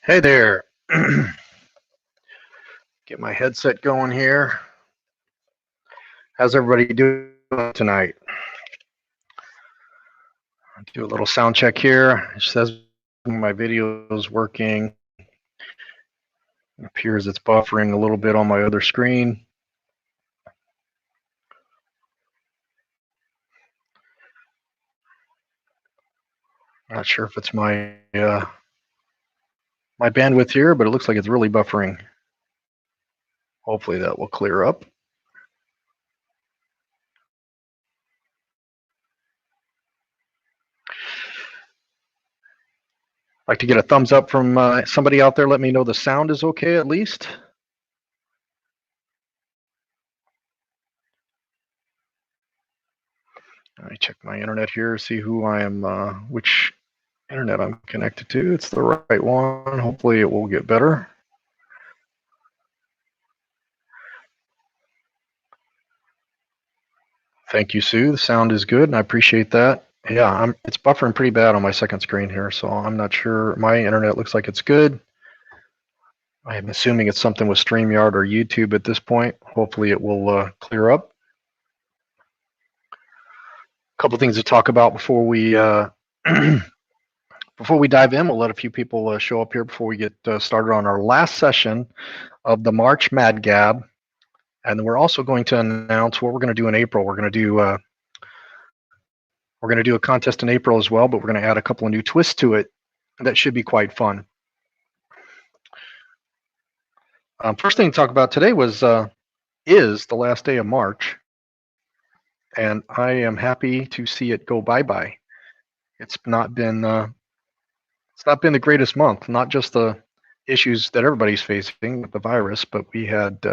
Hey there. Get my headset going here. How's everybody doing tonight? Do a little sound check here. It says my video is working. It appears it's buffering a little bit on my other screen. Not sure if it's my my bandwidth here, but it looks like it's really buffering. Hopefully that will clear up. Like to get a thumbs up from somebody out there. Let me know the sound is okay at least. I check my internet here, see who I am, which internet I'm connected to. It's the right one. Hopefully it will get better. Thank you, Sue. The sound is good, and I appreciate that. Yeah, it's buffering pretty bad on my second screen here, so I'm not sure. My internet looks like it's good. I'm assuming it's something with StreamYard or YouTube at this point. Hopefully it will clear up. A couple things to talk about before we before we dive in. We'll let a few people show up here before we get started on our last session of the March Madgab. And we're also going to announce what we're going to do in April. We're going to do a contest in April as well, but we're going to add a couple of new twists to it. That should be quite fun. First thing to talk about today is the last day of March, and I am happy to see it go bye-bye. It's not been the greatest month. Not just the issues that everybody's facing with the virus, but we had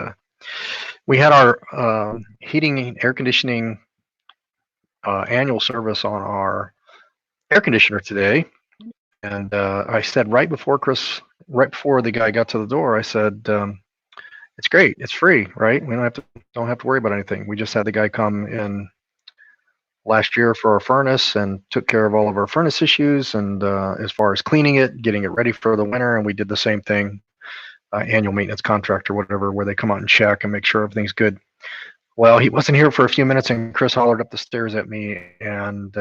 our heating and air conditioning annual service on our air conditioner today, and I said right before the guy got to the door, I said, it's great, it's free, right? We don't have to worry about anything. We just had the guy come in last year for our furnace and took care of all of our furnace issues, and as far as cleaning it, getting it ready for the winter, and we did the same thing, annual maintenance contract or whatever, where they come out and check and make sure everything's good. Well, he wasn't here for a few minutes, and Chris hollered up the stairs at me, and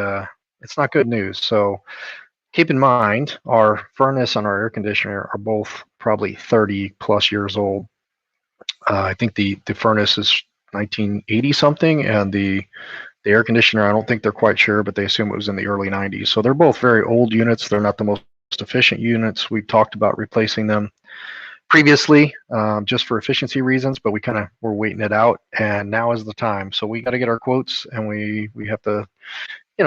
it's not good news. So keep in mind, our furnace and our air conditioner are both probably 30 plus years old. I think the furnace is 1980 something, and the air conditioner, I don't think they're quite sure, but they assume it was in the early 90s. So they're both very old units. They're not the most efficient units. We've talked about replacing them previously, just for efficiency reasons, but we kind of were waiting it out, and now is the time. So we got to get our quotes, and we have to,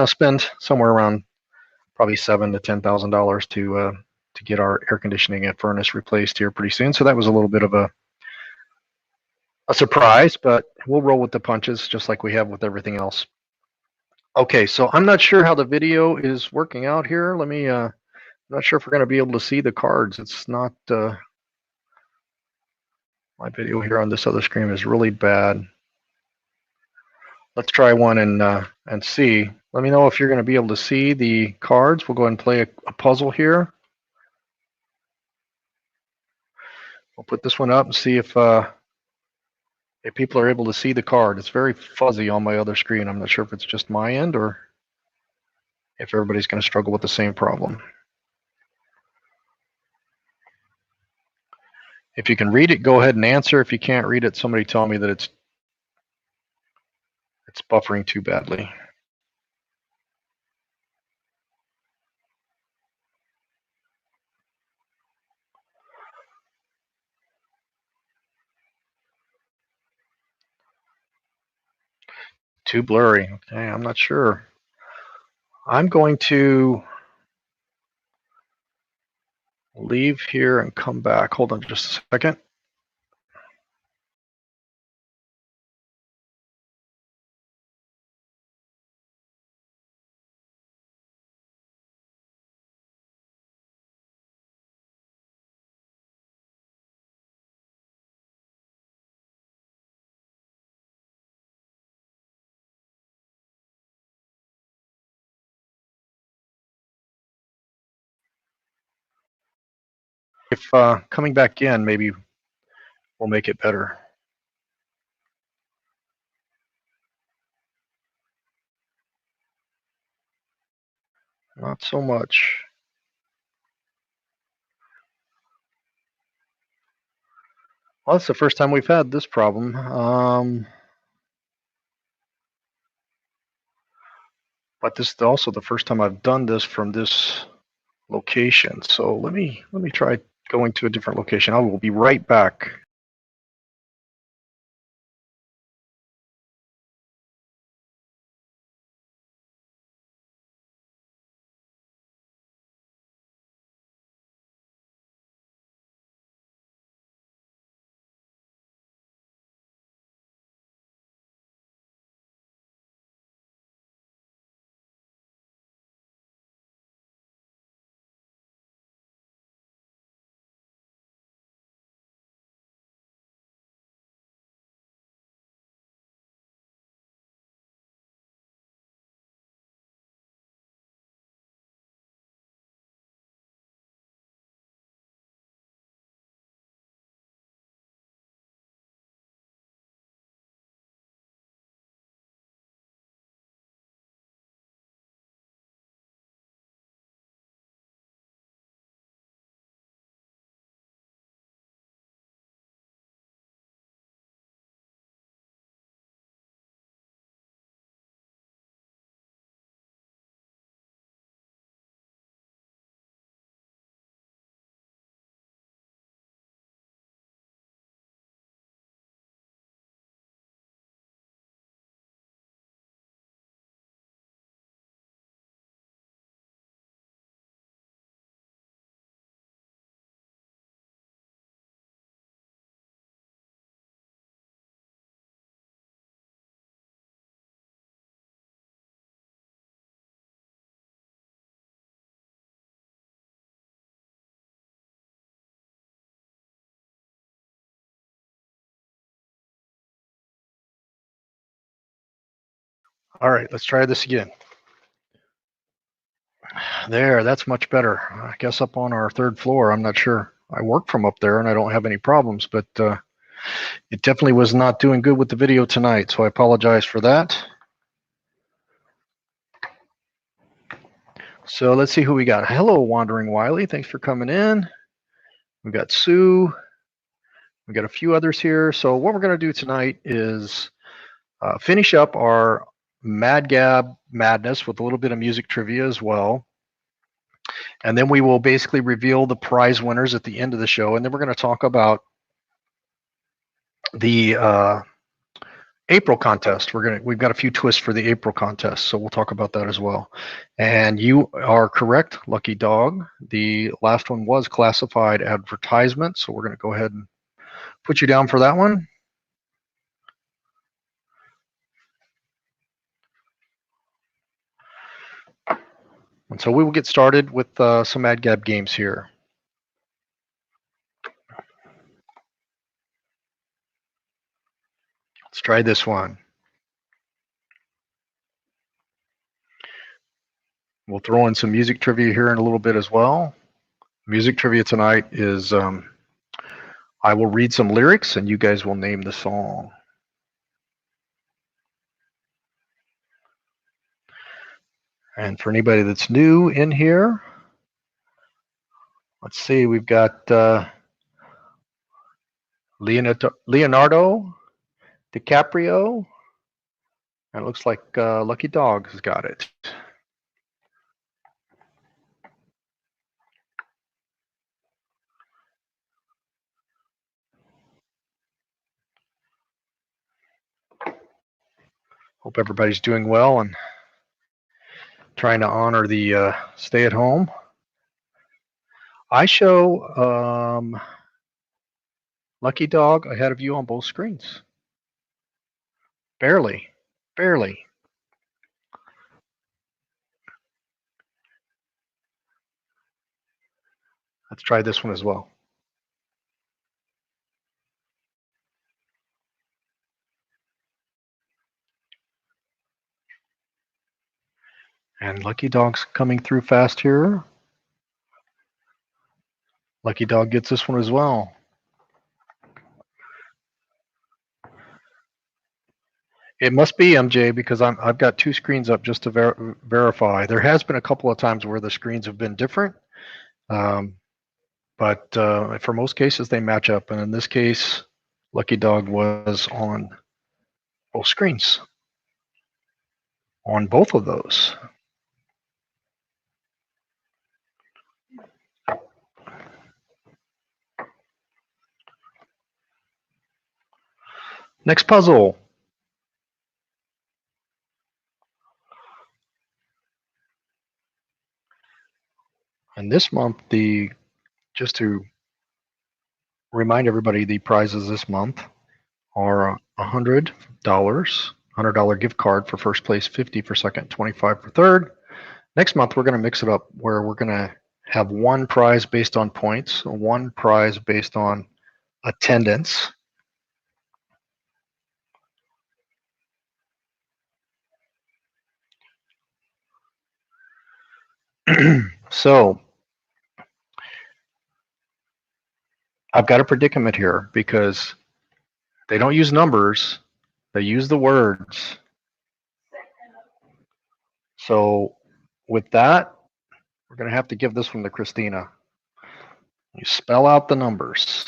spend somewhere around probably $7,000 to $10,000 to get our air conditioning and furnace replaced here pretty soon. So that was a little bit of a surprise, but we'll roll with the punches just like we have with everything else. Okay, so I'm not sure how the video is working out here. I'm not sure if we're going to be able to see the cards. It's not, my video here on this other screen is really bad. Let's try one and see. Let me know if you're going to be able to see the cards. We'll go ahead and play a puzzle here. We'll put this one up and see if people are able to see the card. It's very fuzzy on my other screen. I'm not sure if it's just my end or if everybody's going to struggle with the same problem. If you can read it, go ahead and answer. If you can't read it, somebody tell me that it's buffering too badly. Too blurry. Okay, I'm not sure. I'm going to leave here and come back. Hold on just a second. If coming back in, maybe we'll make it better. Not so much. Well, that's the first time we've had this problem. But this is also the first time I've done this from this location. So let me try going to a different location. I will be right back. All right, let's try this again. There, that's much better. I guess up on our third floor, I'm not sure. I work from up there and I don't have any problems, but it definitely was not doing good with the video tonight, so I apologize for that. So let's see who we got. Hello, Wandering Wiley. Thanks for coming in. We got Sue. We got a few others here. So what we're going to do tonight is finish up our Madgab madness with a little bit of music trivia as well. And then we will basically reveal the prize winners at the end of the show. And then we're going to talk about the April contest. We've got a few twists for the April contest, so we'll talk about that as well. And you are correct, Lucky Dog. The last one was classified advertisement, so we're going to go ahead and put you down for that one. And so we will get started with some Madgab games here. Let's try this one. We'll throw in some music trivia here in a little bit as well. Music trivia tonight is I will read some lyrics and you guys will name the song. And for anybody that's new in here, let's see, we've got Leonardo DiCaprio, and it looks like Lucky Dawg has got it. Hope everybody's doing well and trying to honor the stay at home. I show Lucky Dawg ahead of you on both screens. Barely. Barely. Let's try this one as well. And Lucky Dawg's coming through fast here. Lucky Dawg gets this one as well. It must be MJ because I've got two screens up just to verify. There has been a couple of times where the screens have been different, but for most cases they match up. And in this case, Lucky Dawg was on both screens, on both of those. Next puzzle. And this month, just to remind everybody, the prizes this month are $100 gift card for first place, 50 for second, 25 for third. Next month, we're going to mix it up where we're going to have one prize based on points, one prize based on attendance. So I've got a predicament here because they don't use numbers, they use the words. So with that, we're going to have to give this one to Christina. You spell out the numbers.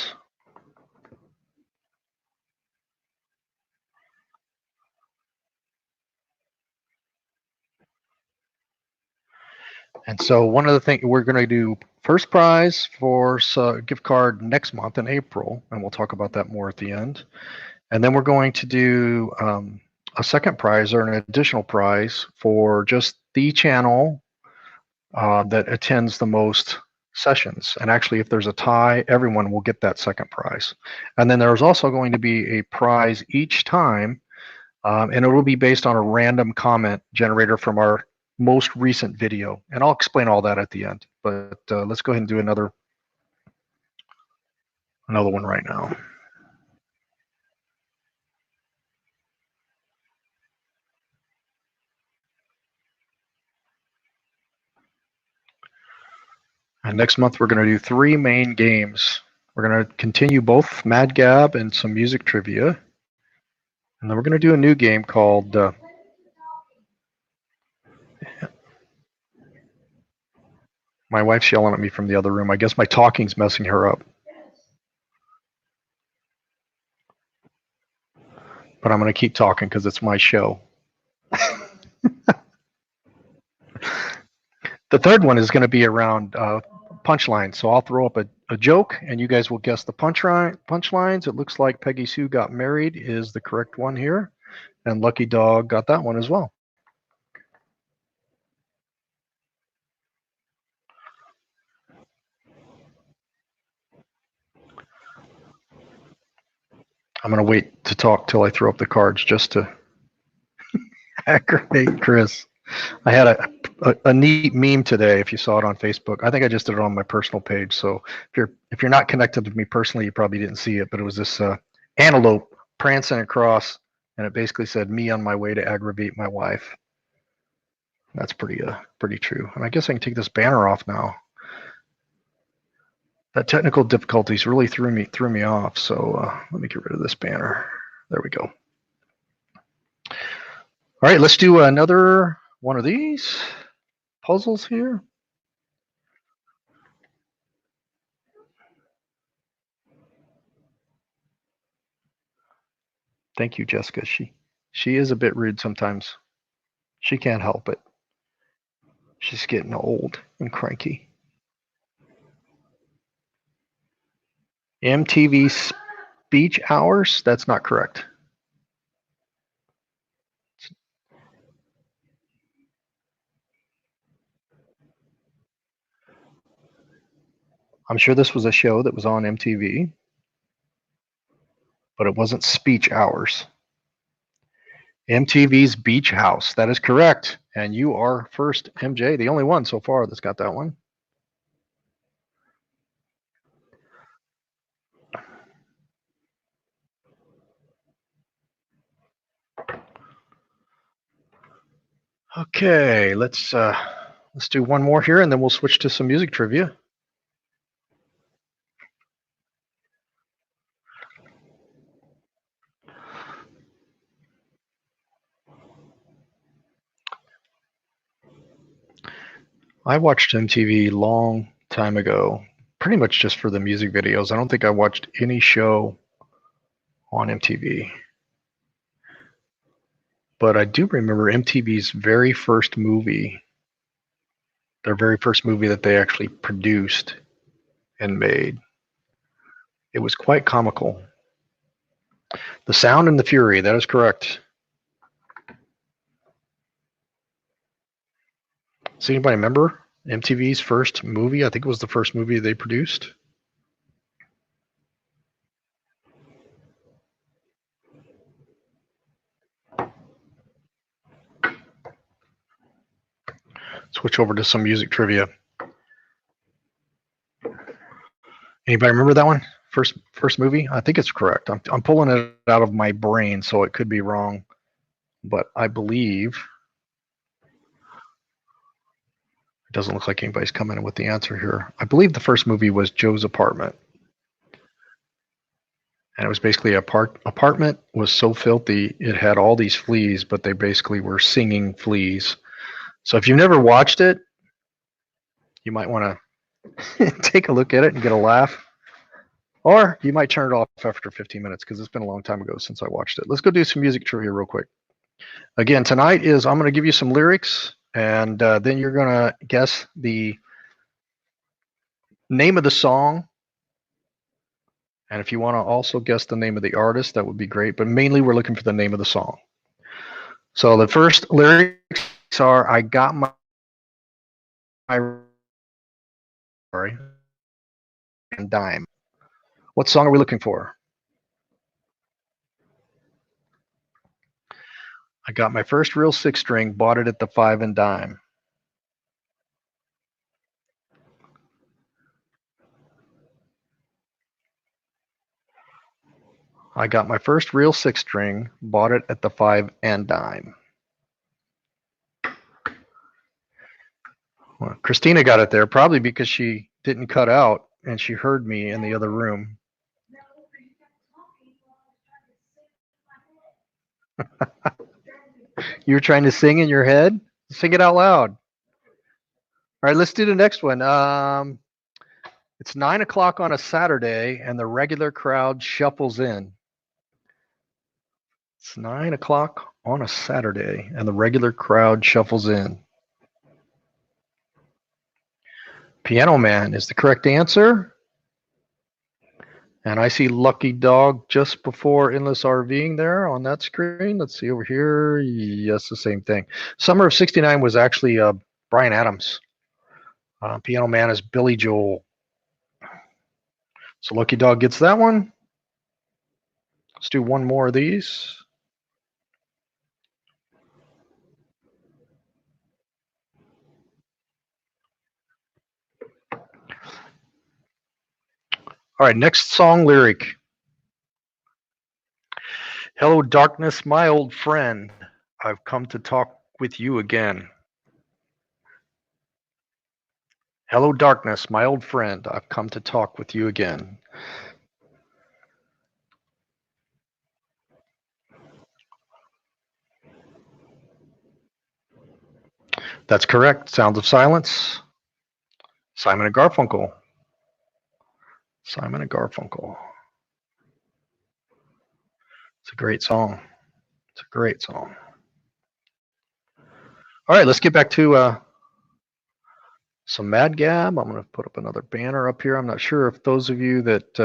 And so one of the things we're going to do first prize for gift card next month in April, and we'll talk about that more at the end. And then we're going to do a second prize or an additional prize for just the channel that attends the most sessions. And actually, if there's a tie, everyone will get that second prize. And then there's also going to be a prize each time, and it will be based on a random comment generator from our most recent video. And I'll explain all that at the end. But let's go ahead and do another one right now. And next month, we're going to do 3 main games. We're going to continue both Madgab and some music trivia. And then we're going to do a new game called my wife's yelling at me from the other room. I guess my talking's messing her up. But I'm going to keep talking because it's my show. The third one is going to be around punchlines. So I'll throw up a joke, and you guys will guess the punchlines. It looks like Peggy Sue Got Married is the correct one here, and Lucky Dawg got that one as well. I'm going to wait to talk till I throw up the cards just to aggravate Chris. I had a neat meme today. If you saw it on Facebook, I think I just did it on my personal page. So if you're not connected to me personally, you probably didn't see it. But it was this antelope prancing across, and it basically said, "Me on my way to aggravate my wife." That's pretty true. And I guess I can take this banner off now. That technical difficulties really threw me off. So let me get rid of this banner. There we go. All right, let's do another one of these puzzles here. Thank you, Jessica. She is a bit rude sometimes. She can't help it. She's getting old and cranky. MTV speech hours? That's not correct. I'm sure this was a show that was on MTV, but it wasn't speech hours. MTV's Beach House. That is correct. And you are first, MJ, the only one so far that's got that one. Okay, let's do one more here, and then we'll switch to some music trivia. I watched MTV long time ago, pretty much just for the music videos. I don't think I watched any show on MTV. But I do remember MTV's very first movie, their very first movie that they actually produced and made. It was quite comical. The Sound and the Fury, that is correct. Does anybody remember MTV's first movie? I think it was the first movie they produced. Switch over to some music trivia. Anybody remember that one? First movie? I think it's correct. I'm pulling it out of my brain, so it could be wrong, but I believe it doesn't look like anybody's coming in with the answer here. I believe the first movie was Joe's Apartment. And it was basically apartment was so filthy it had all these fleas, but they basically were singing fleas. So if you've never watched it, you might want to take a look at it and get a laugh. Or you might turn it off after 15 minutes because it's been a long time ago since I watched it. Let's go do some music trivia real quick. Again, tonight is I'm going to give you some lyrics, and then you're going to guess the name of the song. And if you want to also guess the name of the artist, that would be great. But mainly we're looking for the name of the song. So the first lyrics are, I got my dime. What song are we looking for? I got my first real 6-string, bought it at the 5 and dime. I got my first real 6-string, bought it at the 5 and dime. Well, Christina got it there, probably because she didn't cut out and she heard me in the other room. You were trying to sing in your head? Sing it out loud. All right, let's do the next one. It's 9 o'clock on a Saturday and the regular crowd shuffles in. It's 9 o'clock on a Saturday and the regular crowd shuffles in. Piano Man is the correct answer. And I see Lucky Dawg just before Endless RVing there on that screen. Let's see over here. Yes, the same thing. Summer of '69 was actually Bryan Adams. Piano Man is Billy Joel. So Lucky Dawg gets that one. Let's do one more of these. All right, next song lyric. Hello, darkness, my old friend. I've come to talk with you again. Hello, darkness, my old friend. I've come to talk with you again. That's correct. Sounds of Silence. Simon and Garfunkel. Simon and Garfunkel. It's a great song. It's a great song. All right, let's get back to some Madgab. I'm going to put up another banner up here. I'm not sure if those of you that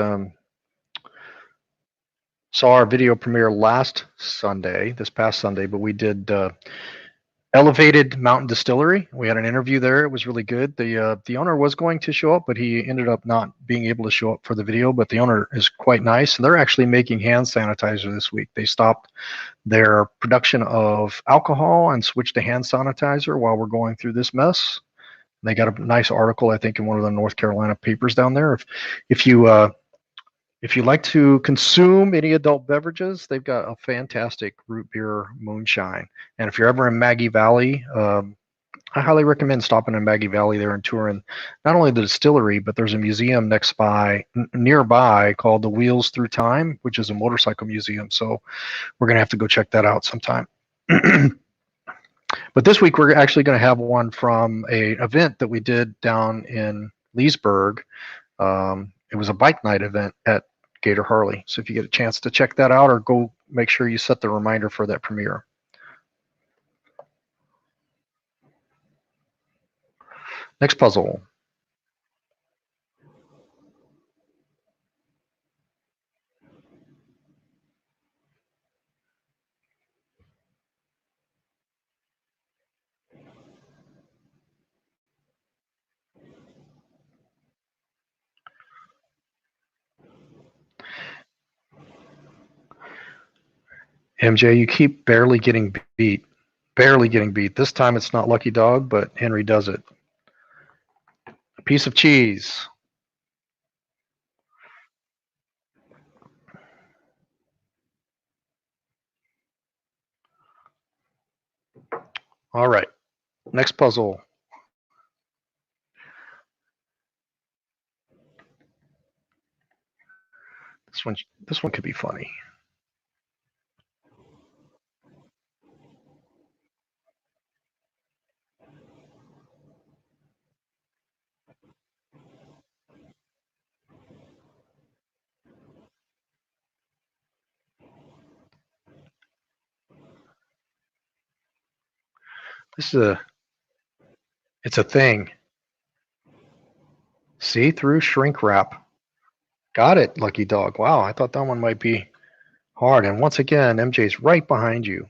saw our video premiere last Sunday, this past Sunday, but we did Elevated Mountain Distillery. We had an interview there. It was really good. The owner was going to show up, but he ended up not being able to show up for the video. But the owner is quite nice. And they're actually making hand sanitizer this week. They stopped their production of alcohol and switched to hand sanitizer while we're going through this mess. They got a nice article, I think, in one of the North Carolina papers down there. If you like to consume any adult beverages, they've got a fantastic root beer moonshine. And if you're ever in Maggie Valley, I highly recommend stopping in Maggie Valley there and touring not only the distillery, but there's a museum nearby called the Wheels Through Time, which is a motorcycle museum. So we're going to have to go check that out sometime. But But this week we're actually going to have one from an event that we did down in Leesburg. It was a bike night event at Gator Harley. So if you get a chance to check that out, or go make sure you set the reminder for that premiere. Next puzzle. MJ, you keep barely getting beat. Barely getting beat. This time it's not Lucky Dawg, but Henry does it. A piece of cheese. All right. Next puzzle. This one could be funny. It's a thing. See-through shrink wrap. Got it, Lucky Dawg. Wow, I thought that one might be hard. And once again, MJ's right behind you.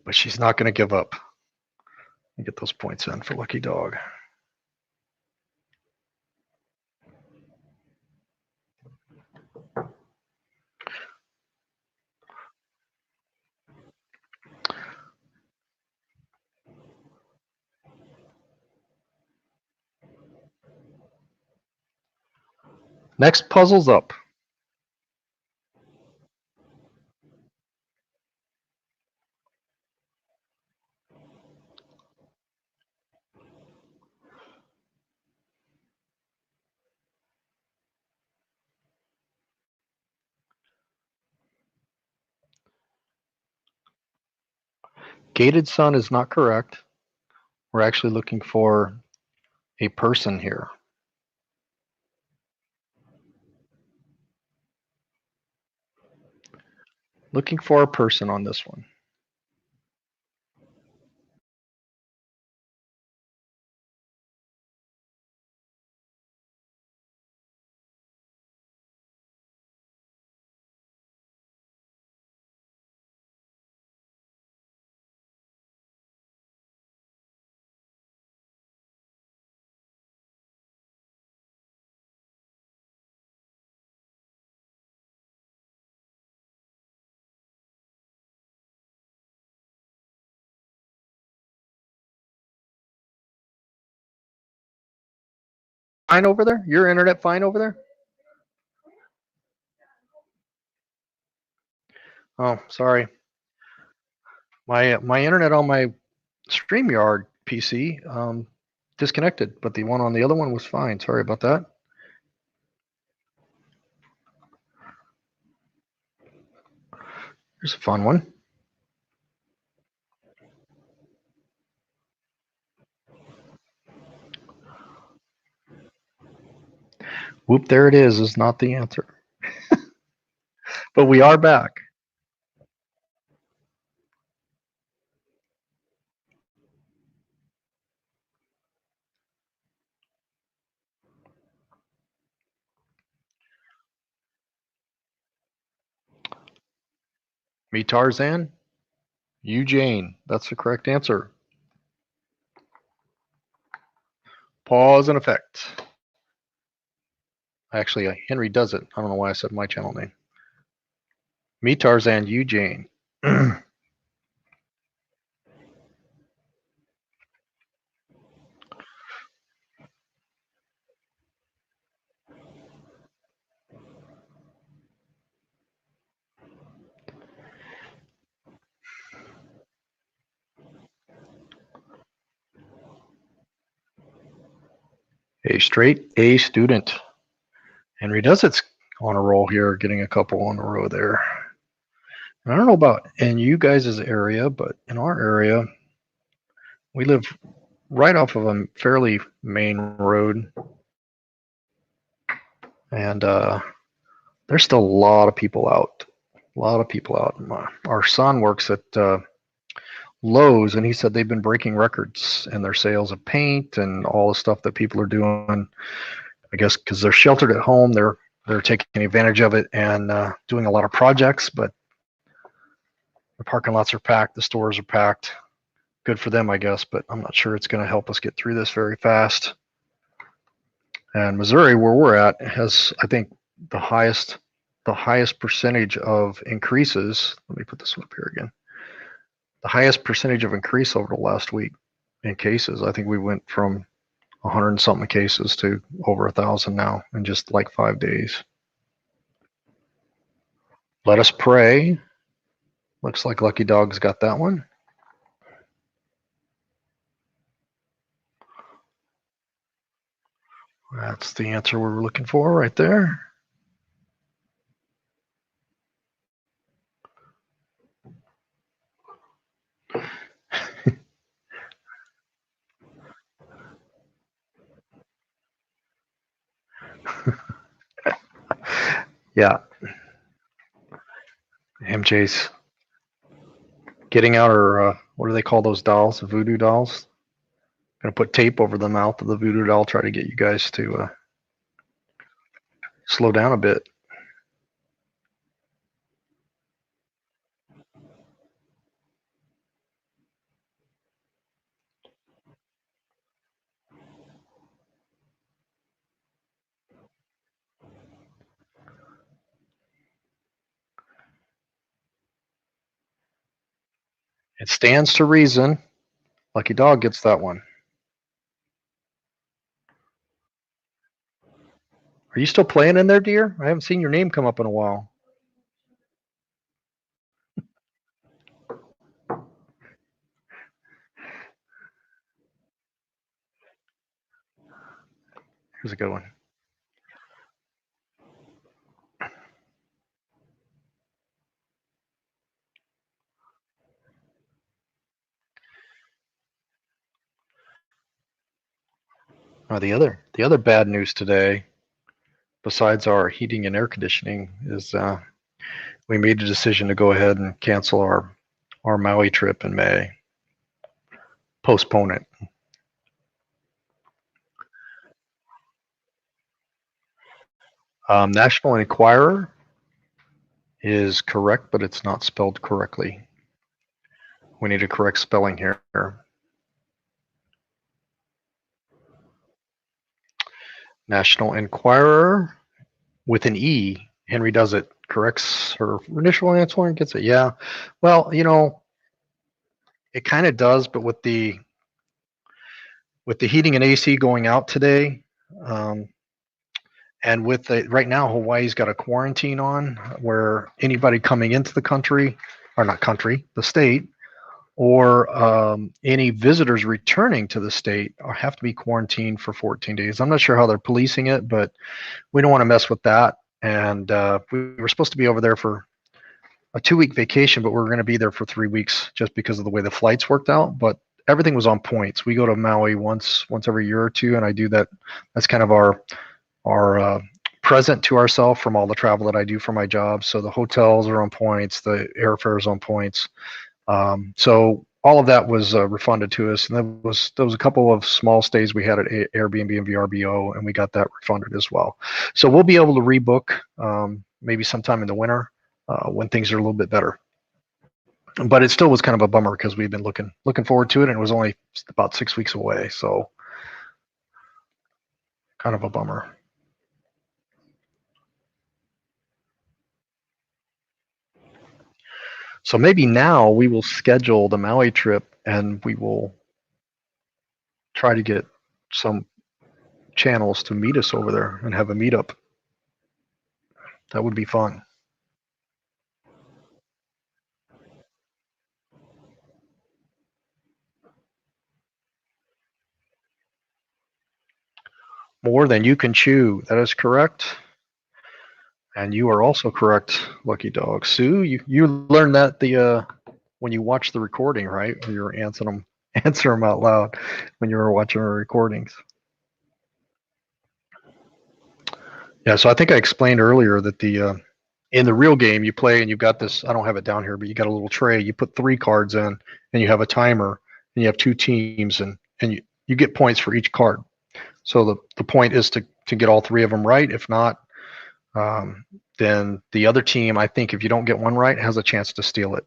But she's not going to give up. Get those points in for Lucky Dawg. Next puzzle's up. Gated sun is not correct. We're actually looking for a person here. Looking for a person on this one. Fine over there? Your internet fine over there? Oh, sorry. My internet on my StreamYard PC disconnected, but the one on the other one was fine. Sorry about that. Here's a fun one. Whoop, there it is not the answer. But we are back. Me Tarzan, you Jane. That's the correct answer. Pause and effect. Actually, Henry does it. I don't know why I said my channel name. Me Tarzan, you Jane. A straight A student. Henry does it. on a roll here, getting a couple on a row there. And I don't know about in you guys' area, but in our area, we live right off of a fairly main road, and there's still a lot of people out. A lot of people out. Our son works at Lowe's, and he said they've been breaking records in their sales of paint and all the stuff that people are doing. I guess because they're sheltered at home, they're taking advantage of it and doing a lot of projects. But the parking lots are packed, the stores are packed. Good for them, I guess, but I'm not sure it's going to help us get through this very fast. And Missouri, where we're at, has, I think, the highest percentage of increases. Let me put this one up here again. The highest percentage of increase over the last week in cases. I think we went from 100 and something cases to over 1,000 now in just like 5 days. Let us pray. Looks like Lucky Dawg's got that one. That's the answer we were looking for right there. Yeah. MJ's getting out her, what do they call those dolls? Voodoo dolls. Gonna put tape over the mouth of the voodoo doll, try to get you guys to slow down a bit. It stands to reason. Lucky Dawg gets that one. Are you still playing in there, dear? I haven't seen your name come up in a while. Here's a good one. The other bad news today, besides our heating and air conditioning, is we made a decision to go ahead and cancel our Maui trip in May. Postpone it. National Enquirer is correct, but it's not spelled correctly. We need a correct spelling here. National Enquirer with an E. Henry does it, corrects her initial answer and gets it. Yeah. Well, it kind of does, but with the heating and AC going out today, and with right now Hawaii's got a quarantine on where anybody coming into the country, or not country, the state, or any visitors returning to the state have to be quarantined for 14 days. I'm not sure how they're policing it, but we don't want to mess with that. And we were supposed to be over there for a 2-week vacation, but we're going to be there for 3 weeks just because of the way the flights worked out. But everything was on points. We go to Maui once every year or two, and I do that. That's kind of our present to ourselves from all the travel that I do for my job. So the hotels are on points, the airfares on points. So all of that was refunded to us, and there was a couple of small stays we had at Airbnb and VRBO, and we got that refunded as well. So we'll be able to rebook maybe sometime in the winter when things are a little bit better. But it still was kind of a bummer because we've been looking forward to it, and it was only about 6 weeks away. So kind of a bummer. So maybe now we will schedule the Maui trip, and we will try to get some channels to meet us over there and have a meetup. That would be fun. More than you can chew. That is correct. And you are also correct, Lucky Dog. Sue, you learned that when you watch the recording, right? When you were answer them out loud when you were watching the recordings. Yeah, so I think I explained earlier that in the real game you play and you've got this. I don't have it down here, but you got a little tray. You put 3 cards in, and you have a timer, and you have 2 teams, and you get points for each card. So the point is to get all 3 of them right. If not, then the other team, I think, if you don't get one right, has a chance to steal it.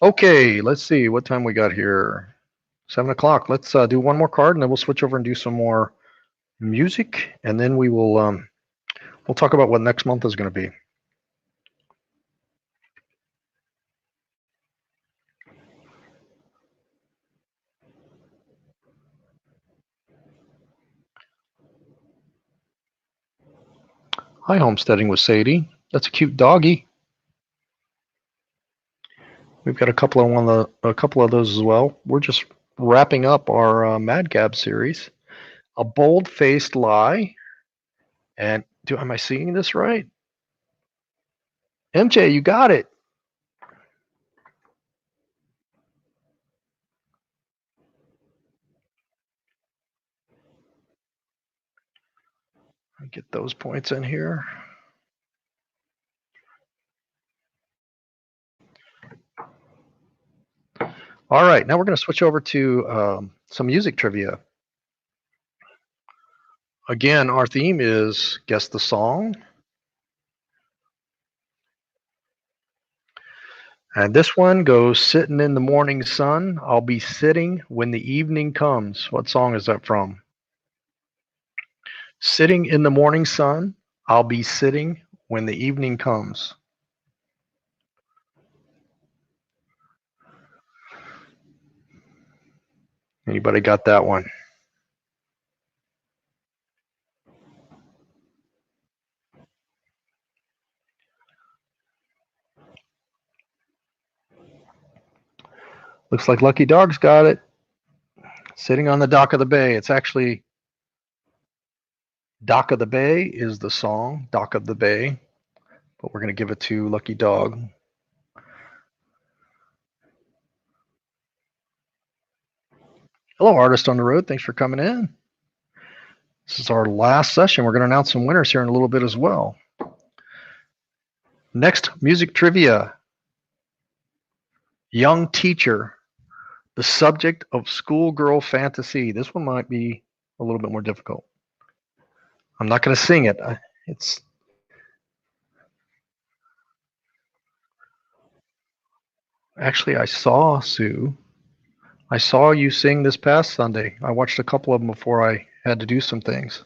Okay, let's see what time we got here. 7 o'clock. Let's do one more card, and then we'll switch over and do some more music, and then we'll talk about what next month is going to be. Hi, homesteading with Sadie. That's a cute doggy. We've got a couple of those as well. We're just wrapping up our Madgab series. A bold-faced lie. And am I seeing this right? MJ, you got it. Get those points in here. All right, now we're going to switch over to some music trivia. Again, our theme is Guess the Song. And this one goes, sitting in the morning sun, I'll be sitting when the evening comes. What song is that from? Sitting in the morning sun, I'll be sitting when the evening comes. Anybody got that one? Looks like Lucky Dog's got it. Sitting on the dock of the bay. It's actually Dock of the Bay is the song, Dock of the Bay, but we're going to give it to Lucky Dog. Hello, Artist on the Road. Thanks for coming in. This is our last session. We're going to announce some winners here in a little bit as well. Next, music trivia. Young Teacher, the subject of schoolgirl fantasy. This one might be a little bit more difficult. I'm not going to sing it. It's actually, I saw Sue. I saw you sing this past Sunday. I watched a couple of them before I had to do some things.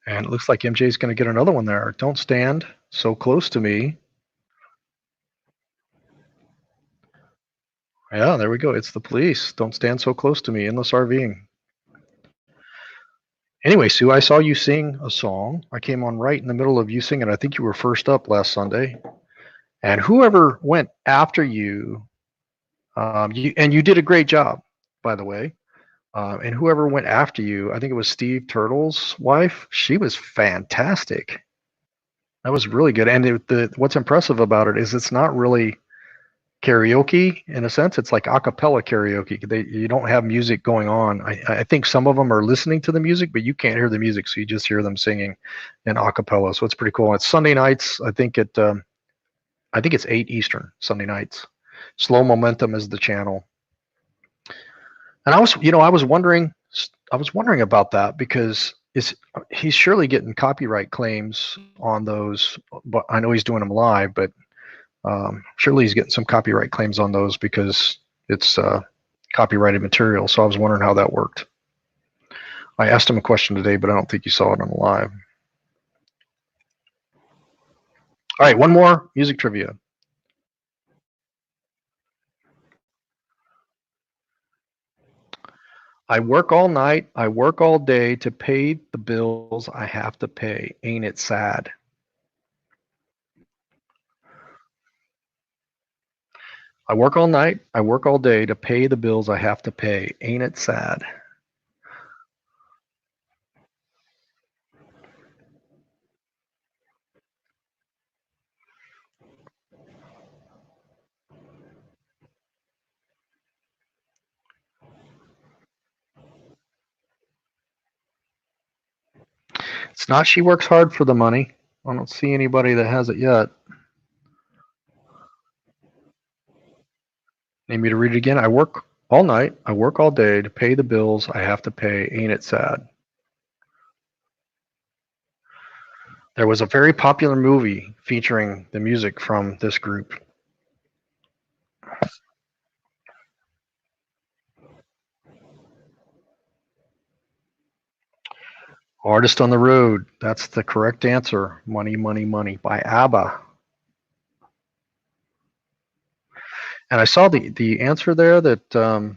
And it looks like MJ's going to get another one there. Don't stand so close to me. Yeah, there we go. It's the police. Don't stand so close to me. Endless RVing. Anyway, Sue, I saw you sing a song. I came on right in the middle of you singing. I think you were first up last Sunday. And whoever went after you, you did a great job, by the way. And whoever went after you, I think it was Steve Turtle's wife. She was fantastic. That was really good. And what's impressive about it is it's not really karaoke in a sense. It's like a cappella karaoke. You don't have music going on. I think some of them are listening to the music, but you can't hear the music, so you just hear them singing in a cappella. So it's pretty cool. It's Sunday nights. I think it's 8 Eastern Sunday nights. Slow Momentum is the channel. And I was wondering about that because he's surely getting copyright claims on those, but I know he's doing them live, but surely he's getting some copyright claims on those because it's copyrighted material. So I was wondering how that worked. I asked him a question today, but I don't think you saw it on the live. All right, one more music trivia. I work all night, I work all day to pay the bills I have to pay. Ain't it sad? I work all night, I work all day to pay the bills I have to pay. Ain't it sad? It's not she works hard for the money. I don't see anybody that has it yet. Need me to read it again? I work all night, I work all day to pay the bills I have to pay. Ain't it sad? There was a very popular movie featuring the music from this group. Artist on the Road. That's the correct answer. Money, Money, Money by ABBA. And I saw the answer there that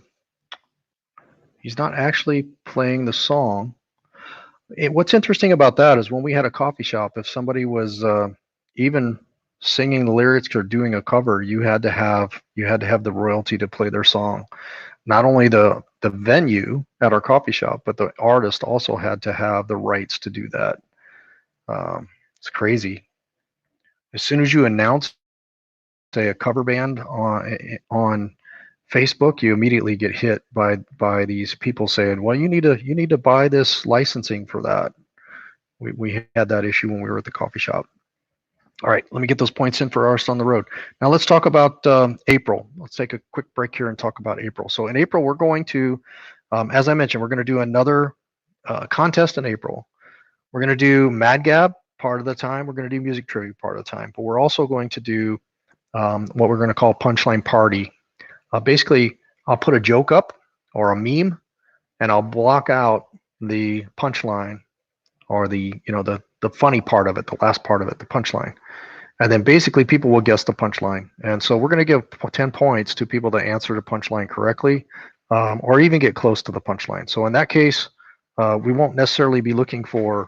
he's not actually playing the song. What's interesting about that is when we had a coffee shop, if somebody was even singing the lyrics or doing a cover, you had to have the royalty to play their song. Not only the venue at our coffee shop, but the artist also had to have the rights to do that. It's crazy. As soon as you announce, say, a cover band on Facebook, you immediately get hit by these people saying, "Well, you need to buy this licensing for that." We had that issue when we were at the coffee shop. All right, let me get those points in for Artist on the Road. Now let's talk about April. Let's take a quick break here and talk about April. So in April, we're going to, as I mentioned, we're going to do another contest in April. We're going to do Madgab part of the time. We're going to do music trivia part of the time. But we're also going to do what we're going to call Punchline Party. Basically, I'll put a joke up or a meme, and I'll block out the punchline or the funny part of it, the last part of it, the punchline. And then basically people will guess the punchline. And so we're going to give 10 points to people that answer the punchline correctly or even get close to the punchline. So in that case, we won't necessarily be looking for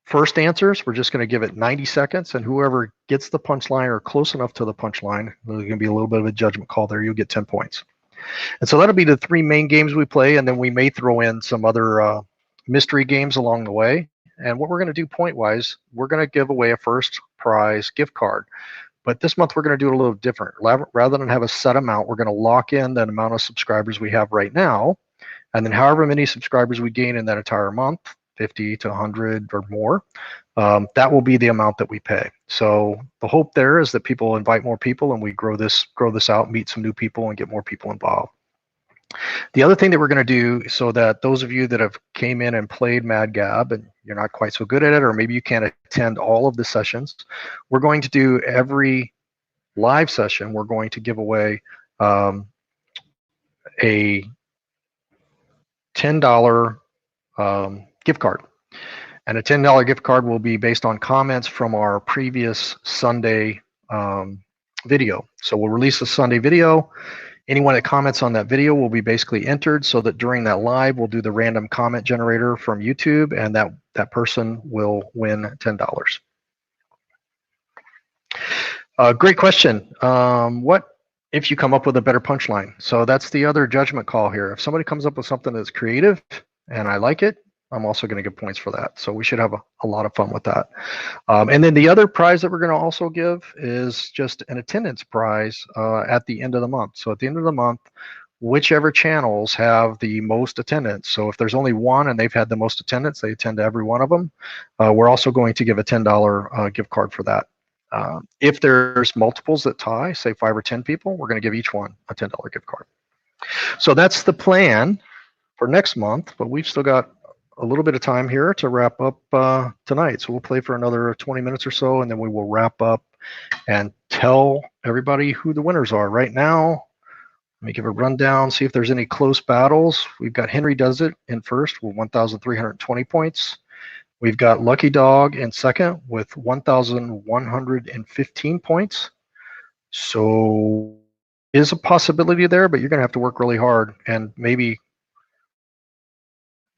first answers. We're just going to give it 90 seconds, and whoever gets the punchline or close enough to the punchline, there's going to be a little bit of a judgment call there. You'll get 10 points. And so that'll be the three main games we play, and then we may throw in some other mystery games along the way. And what we're going to do point-wise, we're going to give away a first prize gift card. But this month, we're going to do it a little different. Rather than have a set amount, we're going to lock in the amount of subscribers we have right now. And then however many subscribers we gain in that entire month, 50 to 100 or more, that will be the amount that we pay. So the hope there is that people invite more people and we grow this out, meet some new people and get more people involved. The other thing that we're going to do, so that those of you that have came in and played Madgab and you're not quite so good at it, or maybe you can't attend all of the sessions, we're going to do every live session, we're going to give away a $10 gift card. And a $10 gift card will be based on comments from our previous Sunday video. So we'll release a Sunday video. Anyone that comments on that video will be basically entered, so that during that live, we'll do the random comment generator from YouTube, and that person will win $10. Great question. What if you come up with a better punchline? So that's the other judgment call here. If somebody comes up with something that's creative and I like it, I'm also going to give points for that. So we should have a lot of fun with that. And then the other prize that we're going to also give is just an attendance prize at the end of the month. So at the end of the month, whichever channels have the most attendance. So if there's only one and they've had the most attendance, they attend to every one of them. We're also going to give a $10 gift card for that. If there's multiples that tie, say 5 or 10 people, we're going to give each one a $10 gift card. So that's the plan for next month, but we've still got a little bit of time here to wrap up tonight. So we'll play for another 20 minutes or so, and then we will wrap up and tell everybody who the winners are. Right now, let me give a rundown, see if there's any close battles. We've got Henry Does It in first with 1,320 points. We've got Lucky Dawg in second with 1,115 points. So is a possibility there, but you're going to have to work really hard and maybe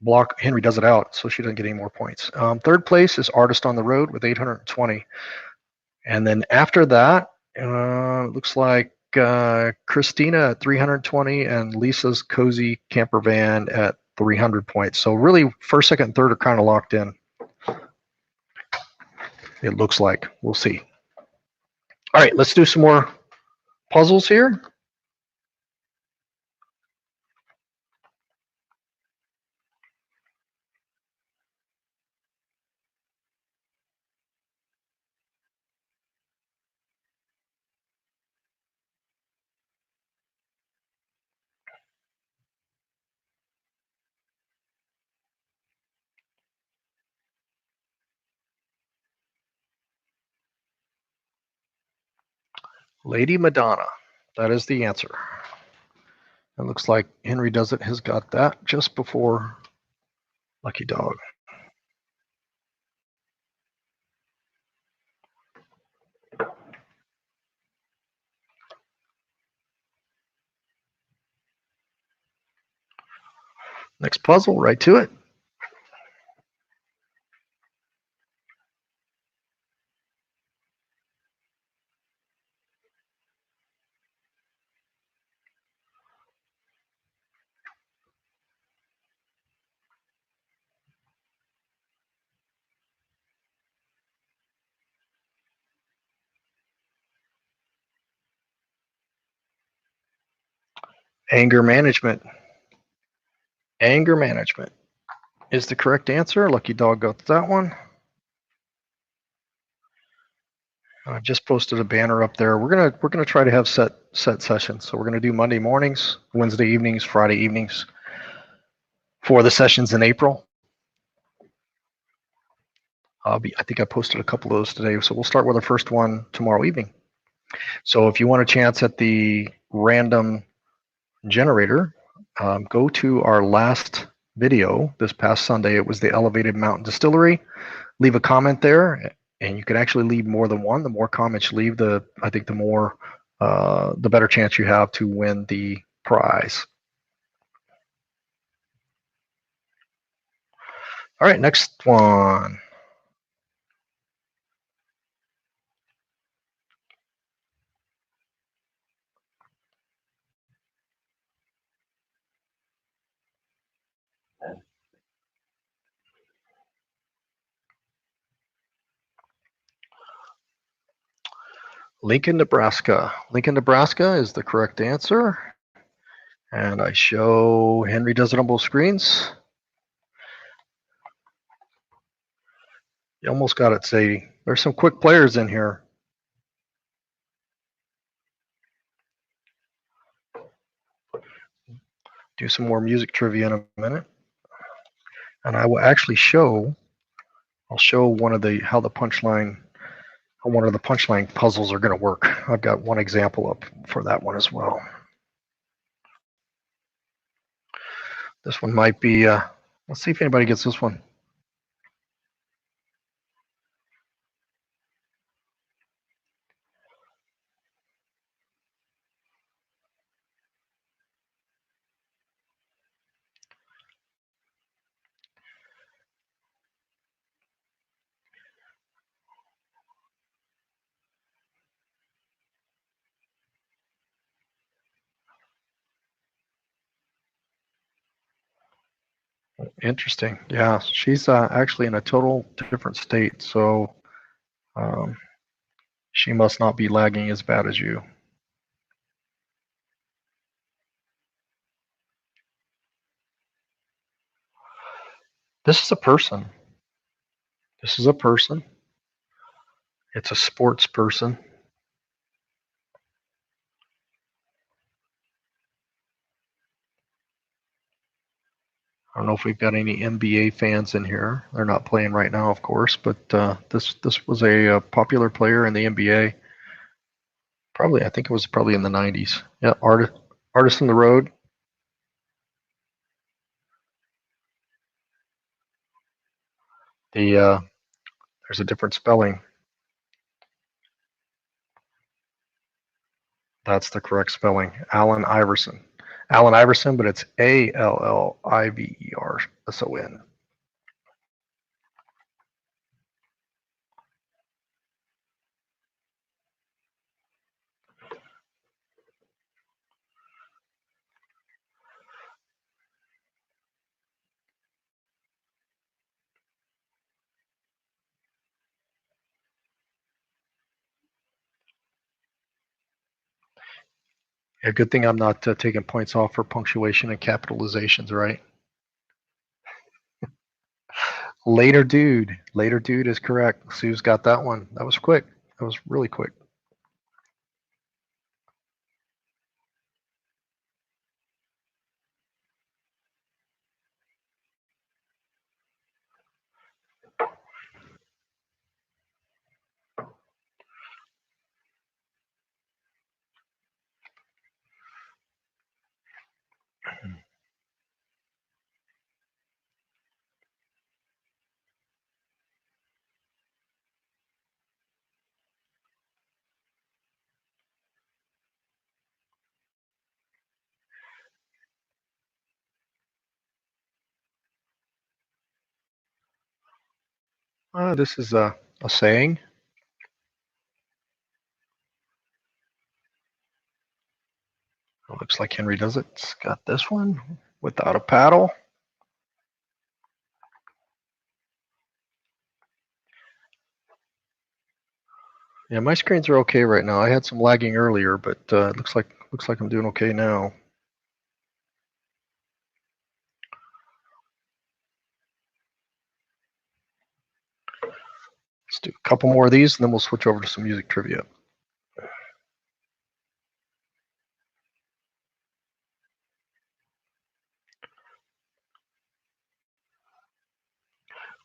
block Henry Does It out so she doesn't get any more points. Third place is Artist on the Road with 820. And then after that, it looks like Christina at 320 and Lisa's Cozy Camper Van at 300 points. So really, first, second, and third are kind of locked in. It looks like. We'll see. All right, let's do some more puzzles here. Lady Madonna. That is the answer. It looks like Henry Does It has got that just before Lucky Dawg. Next puzzle, right to it. Anger management. Anger management is the correct answer. Lucky Dawg got that one. I just posted a banner up there. We're gonna try to have set sessions. So we're gonna do Monday mornings, Wednesday evenings, Friday evenings for the sessions in April. I think I posted a couple of those today. So we'll start with our first one tomorrow evening. So if you want a chance at the random generator, go to our last video this past Sunday. It was the Elevated Mountain Distillery. Leave a comment there, and you can actually leave more than one. The more comments you leave, I think the better chance you have to win the prize. All right, next one. Lincoln, Nebraska. Lincoln, Nebraska is the correct answer. And I show Henry Does It on both screens. You almost got it, Sadie. There's some quick players in here. Do some more music trivia in a minute. And I will actually I'll show one of the how one of the punchline puzzles are going to work. I've got one example up for that one as well. This one might be, let's see if anybody gets this one. Interesting. Yeah, she's actually in a total different state, so she must not be lagging as bad as you. This is a person. This is a person. It's a sports person. I don't know if we've got any NBA fans in here. They're not playing right now, of course, but this was a popular player in the NBA. Probably, I think it was probably in the 90s. Yeah, artist on the road. There's a different spelling. That's the correct spelling. Allen Iverson. Allen Iverson, but it's Alliverson. Yeah, good thing I'm not taking points off for punctuation and capitalizations, right? Later dude. Later dude is correct. Sue's got that one. That was quick. That was really quick. This is a saying. It looks like Henry does it. It's got this one without a paddle. Yeah, my screens are okay right now. I had some lagging earlier, but it looks like I'm doing okay now. Let's do a couple more of these, and then we'll switch over to some music trivia.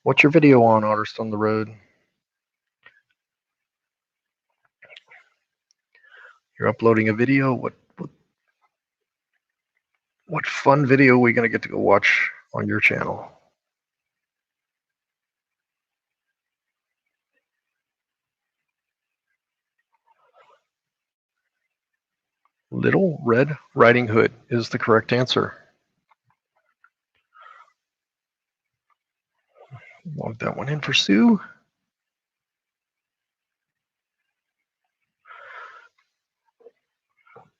What's your video on, Artist on the Road? You're uploading a video. What fun video are we gonna get to go watch on your channel? Little Red Riding Hood is the correct answer. Log that one in for Sue.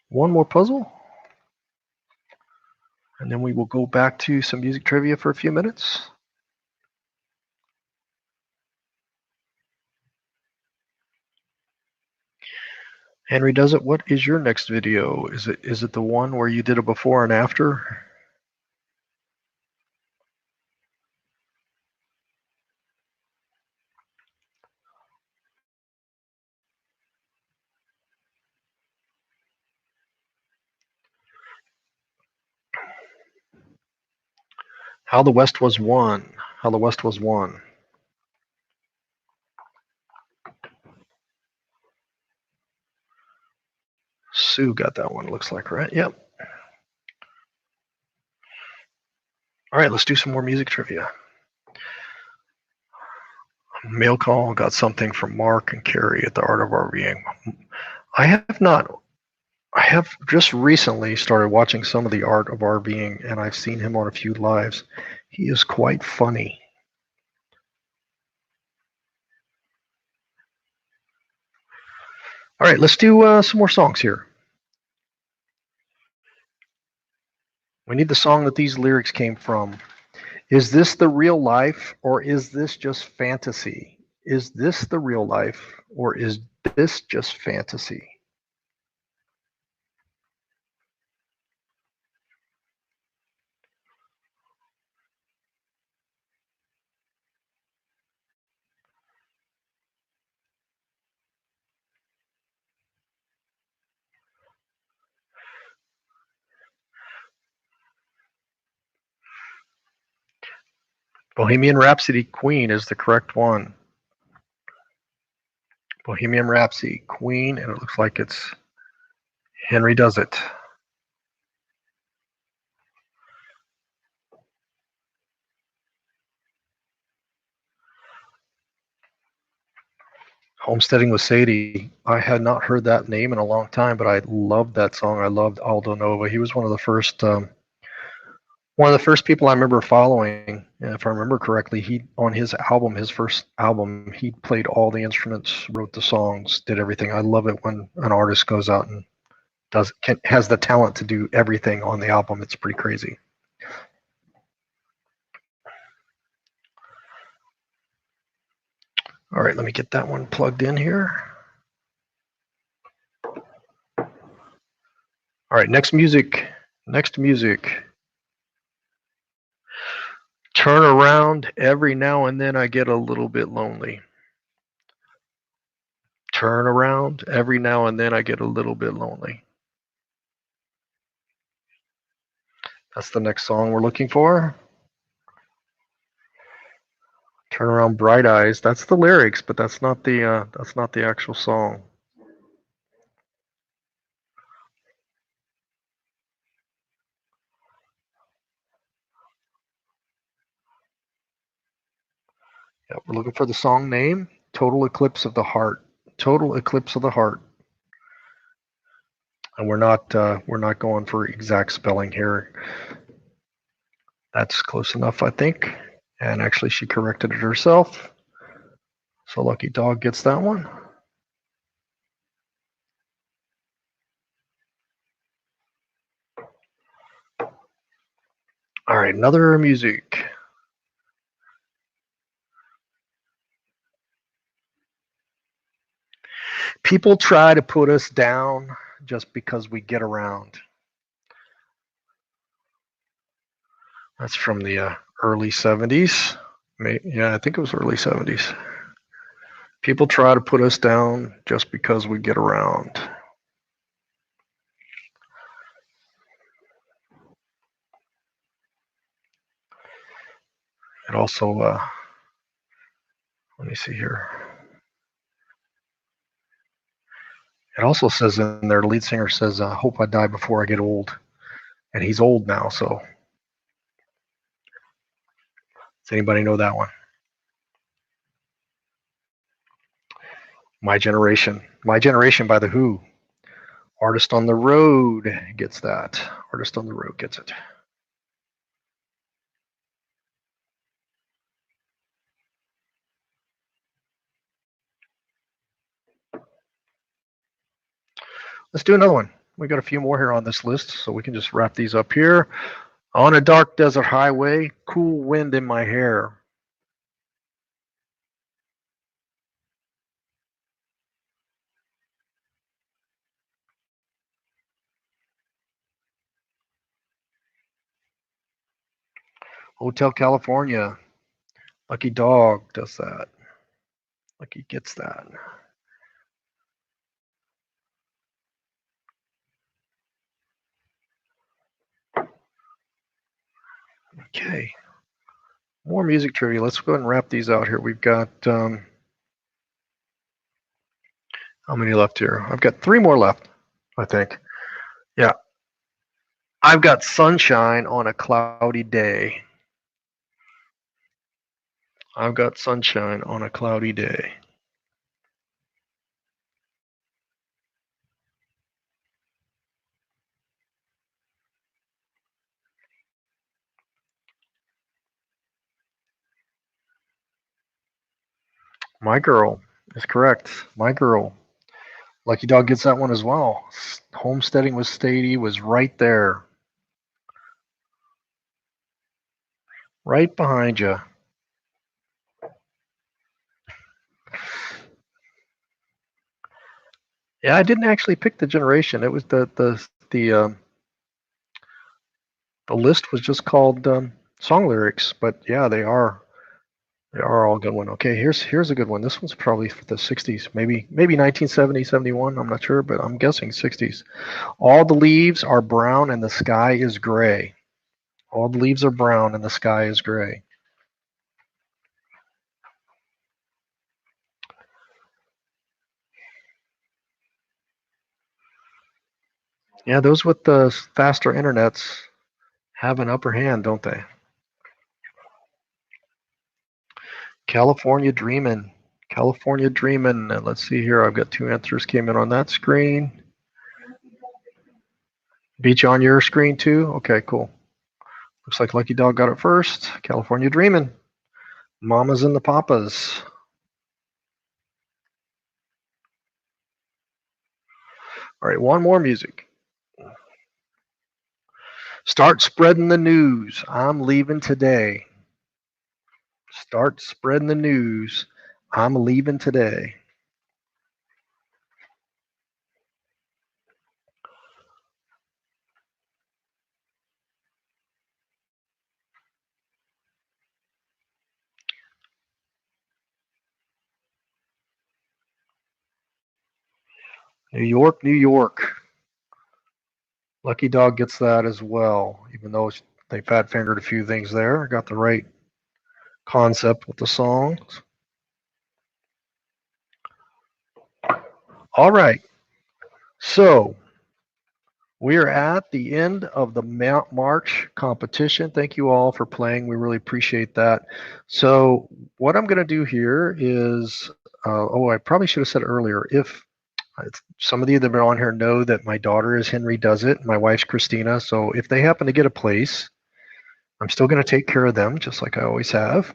One more puzzle, and then we will go back to some music trivia for a few minutes. Henry does it. What is your next video? Is it the one where you did a before and after? How the West Was Won. How the West Was Won. Sue got that one, looks like, right? Yep. All right, let's do some more music trivia. Mail call, got something from Mark and Carrie at the Art of RVing. I have just recently started watching some of the Art of RVing, and I've seen him on a few lives. He is quite funny. All right, let's do some more songs here. We need the song that these lyrics came from. Is this the real life, or is this just fantasy? Is this the real life, or is this just fantasy? Bohemian Rhapsody, Queen is the correct one. Bohemian Rhapsody, Queen, and it looks like it's Henry Does It. Homesteading with Sadie. I had not heard that name in a long time, but I loved that song. I loved Aldo Nova. He was one of the first people I remember following. And if I remember correctly, he on his album, his first album, he played all the instruments, wrote the songs, did everything. I love it when an artist goes out and has the talent to do everything on the album. It's pretty crazy. All right, let me get that one plugged in here. All All right, next music. Next music. Turn around, every now and then I get a little bit lonely. Turn around, every now and then I get a little bit lonely. That's the next song we're looking for. Turn around, bright eyes. That's the lyrics, but that's not the actual song. Yeah, we're looking for the song name. Total Eclipse of the Heart. Total Eclipse of the Heart. And we're not going for exact spelling here. That's close enough, I think. And actually, she corrected it herself. So Lucky Dawg gets that one. All right, another music. People try to put us down just because we get around. That's from the early 70s. Yeah, I think it was early 70s. People try to put us down just because we get around. It also, let me see here. It also says in there, the lead singer says, I hope I die before I get old. And he's old now, so. Does anybody know that one? My Generation. My Generation by The Who. Artist on the Road gets that. Artist on the Road gets it. Let's do another one. We got a few more here on this list, so we can just wrap these up here. On a dark desert highway, cool wind in my hair. Hotel California. Lucky Dawg does that. Lucky gets that. Okay. More music trivia. Let's go ahead and wrap these out here. We've got how many left here? I've got 3 more left, I think. Yeah. I've got Sunshine on a Cloudy Day. I've got Sunshine on a Cloudy Day. My Girl is correct. My Girl. Lucky Dawg gets that one as well. Homesteading with Stady was right there. Right behind you. Yeah, I didn't actually pick the generation. It was the list was just called song lyrics, but yeah, they are all good one. Okay, here's a good one. This one's probably for the 60s, maybe 1970, 71. I'm not sure, but I'm guessing 60s. All the leaves are brown and the sky is gray. All the leaves are brown and the sky is gray. Yeah, those with the faster internets have an upper hand, don't they? California Dreamin'. California Dreamin'. Let's see here. I've got 2 answers came in on that screen. Beach on your screen too? Okay, cool. Looks like Lucky Dawg got it first. California Dreamin'. Mamas and the Papas. All right, one more music. Start spreading the news. I'm leaving today. Start spreading the news. I'm leaving today. New York, New York. Lucky Dawg gets that as well, even though they fat fingered a few things there. Got the right concept with the songs. All right. So we are at the end of the March competition. Thank you all for playing. We really appreciate that. So what I'm going to do here is, I probably should have said earlier, if some of you that have been on here know that my daughter is Henry Does It, my wife's Christina. So if they happen to get a place, I'm still going to take care of them, just like I always have.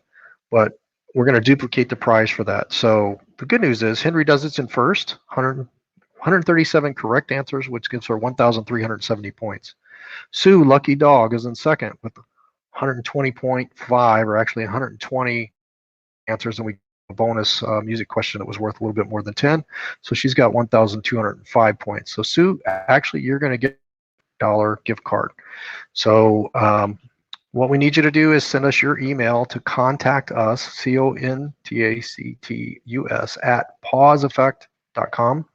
But we're going to duplicate the prize for that. So the good news is Henry Does It's in first, 137 correct answers, which gives her 1,370 points. Sue, Lucky Dawg, is in second with 120.5, or actually 120 answers, and we a bonus music question that was worth a little bit more than 10. So she's got 1,205 points. So Sue, actually, you're going to get a $1 gift card. So what we need you to do is send us your email to contact us, CONTACTUS, at pawseffect.com,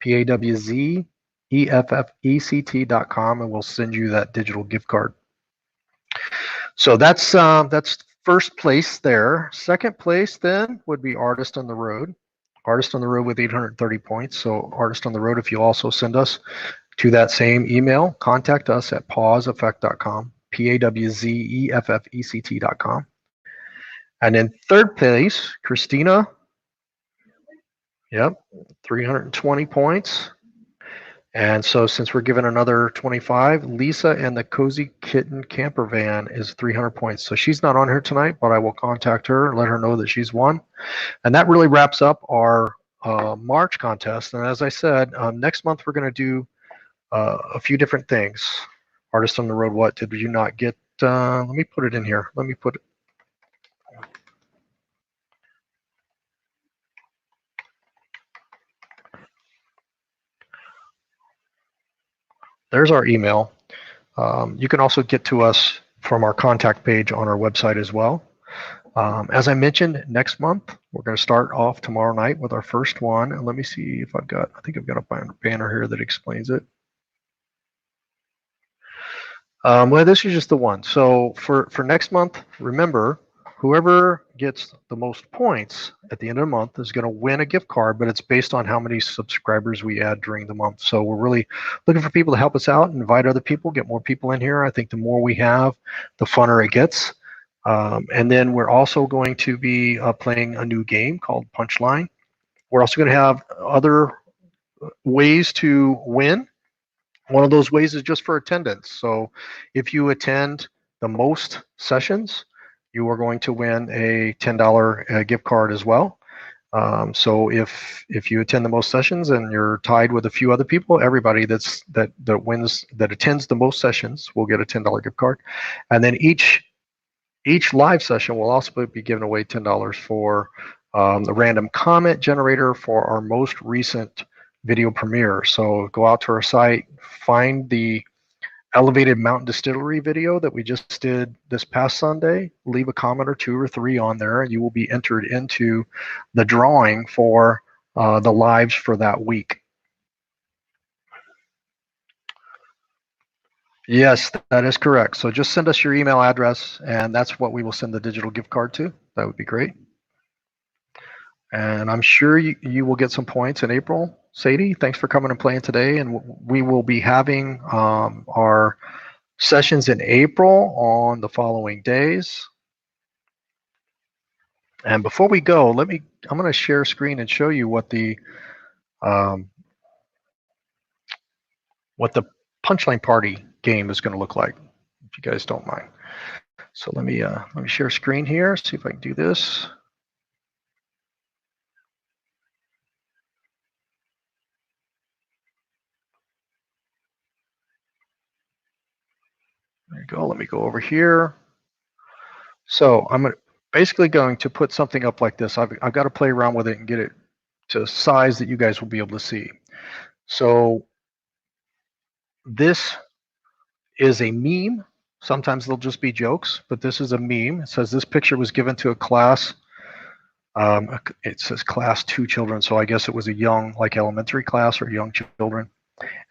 PAWZEFFECT.com, and we'll send you that digital gift card. So that's first place there. Second place then would be Artist on the Road. Artist on the Road with 830 points. So Artist on the Road, if you also send us to that same email, contact us at pawseffect.com, PAWZEFFECT.com. And in third place, Christina. Yep, 320 points. And so since we're given another 25, Lisa and the Cozy Kitten Camper Van is 300 points. So she's not on here tonight, but I will contact her and let her know that she's won. And that really wraps up our March contest. And as I said, next month we're going to do a few different things. Artist on the Road, what did you not get? Let me put it in here. Let me put it. There's our email. You can also get to us from our contact page on our website as well. As I mentioned, next month, we're going to start off tomorrow night with our first one. And let me see if I think I've got a banner here that explains it. Well, this is just the one. So for next month, remember, whoever gets the most points at the end of the month is going to win a gift card, but it's based on how many subscribers we add during the month. So we're really looking for people to help us out and invite other people, get more people in here. I think the more we have, the funner it gets. And then we're also going to be playing a new game called Punchline. We're also going to have other ways to win. One of those ways is just for attendance. So if you attend the most sessions, you are going to win a $10 gift card as well. So if you attend the most sessions and you're tied with a few other people, everybody that attends the most sessions will get a $10 gift card. And then each live session will also be giving away $10 for the random comment generator for our most recent video premiere. So go out to our site, find the Elevated Mountain Distillery video that we just did this past Sunday, leave a comment or 2 or 3 on there, and you will be entered into the drawing for the lives for that week. Yes, that is correct. So just send us your email address, and that's what we will send the digital gift card to. That would be great. And I'm sure you will get some points in April. Sadie, thanks for coming and playing today. And we will be having our sessions in April on the following days. And before we go, I'm going to share screen and show you what the Punchline Party game is going to look like, if you guys don't mind. So let me share screen here, see if I can do this. There you go. Let me go over here. So I'm basically going to put something up like this. I've got to play around with it and get it to size that you guys will be able to see. So this is a meme. Sometimes they'll just be jokes, but this is a meme. It says this picture was given to a class It says class 2 children, so I guess it was a young, like elementary class or young children.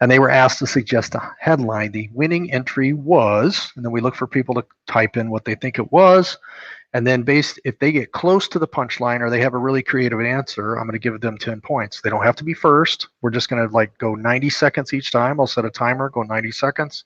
And they were asked to suggest a headline. The winning entry was, and then we look for people to type in what they think it was. And then if they get close to the punchline or they have a really creative answer, I'm going to give them 10 points. They don't have to be first. We're just going to go 90 seconds each time. I'll set a timer, go 90 seconds.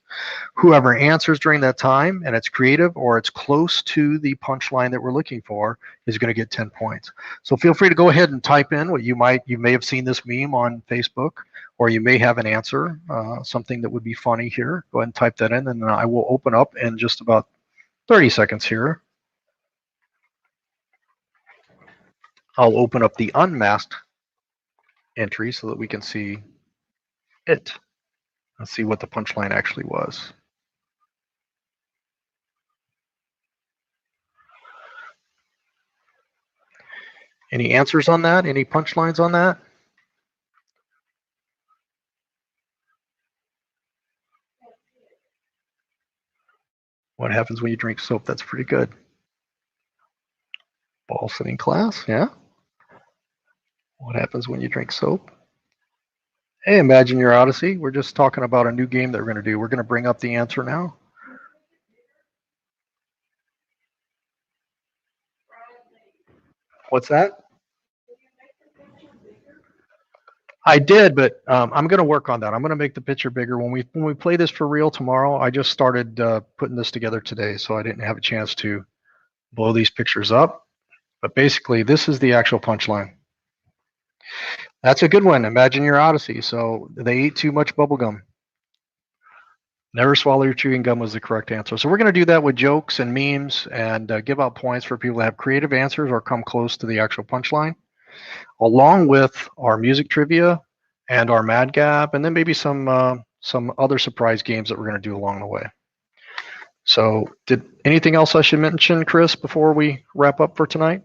Whoever answers during that time and it's creative or it's close to the punchline that we're looking for is going to get 10 points. So feel free to go ahead and type in what you may have seen this meme on Facebook, or you may have an answer, something that would be funny here. Go ahead and type that in, and I will open up in just about 30 seconds here. I'll open up the unmasked entry so that we can see it. Let's see what the punchline actually was. Any answers on that? Any punchlines on that? What happens when you drink soap? That's pretty good. Ball sitting class, yeah. What happens when you drink soap? Hey, Imagine Your Odyssey. We're just talking about a new game that we're going to do. We're going to bring up the answer now. What's that? I did, but I'm going to work on that. I'm going to make the picture bigger. When we play this for real tomorrow, I just started putting this together today, so I didn't have a chance to blow these pictures up. But basically, this is the actual punchline. That's a good one. Imagine Your Odyssey. So they ate too much bubble gum. Never swallow your chewing gum was the correct answer. So we're going to do that with jokes and memes and give out points for people that have creative answers or come close to the actual punchline, along with our music trivia and our Madgab, and then maybe some other surprise games that we're going to do along the way. So did anything else I should mention, Chris, before we wrap up for tonight?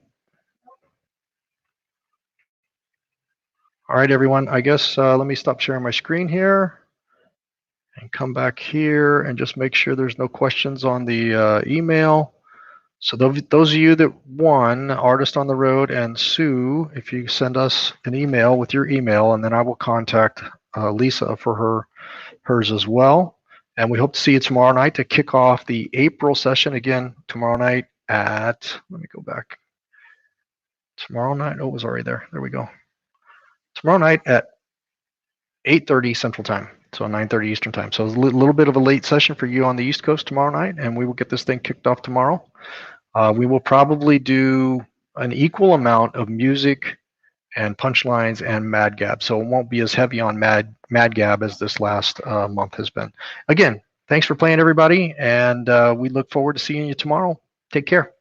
All right, everyone. I guess let me stop sharing my screen here and come back here and just make sure there's no questions on the email. So those of you that won, Artist on the Road and Sue, if you send us an email with your email, and then I will contact Lisa for hers as well. And we hope to see you tomorrow night to kick off the April session. Again, tomorrow night at, let me go back. Tomorrow night, oh, it was already there. There we go. Tomorrow night at 8:30 Central Time, so 9:30 Eastern Time. So it's a little bit of a late session for you on the East Coast tomorrow night, and we will get this thing kicked off tomorrow. We will probably do an equal amount of music and punchlines and Madgab, so it won't be as heavy on Madgab as this last month has been. Again, thanks for playing, everybody, and we look forward to seeing you tomorrow. Take care.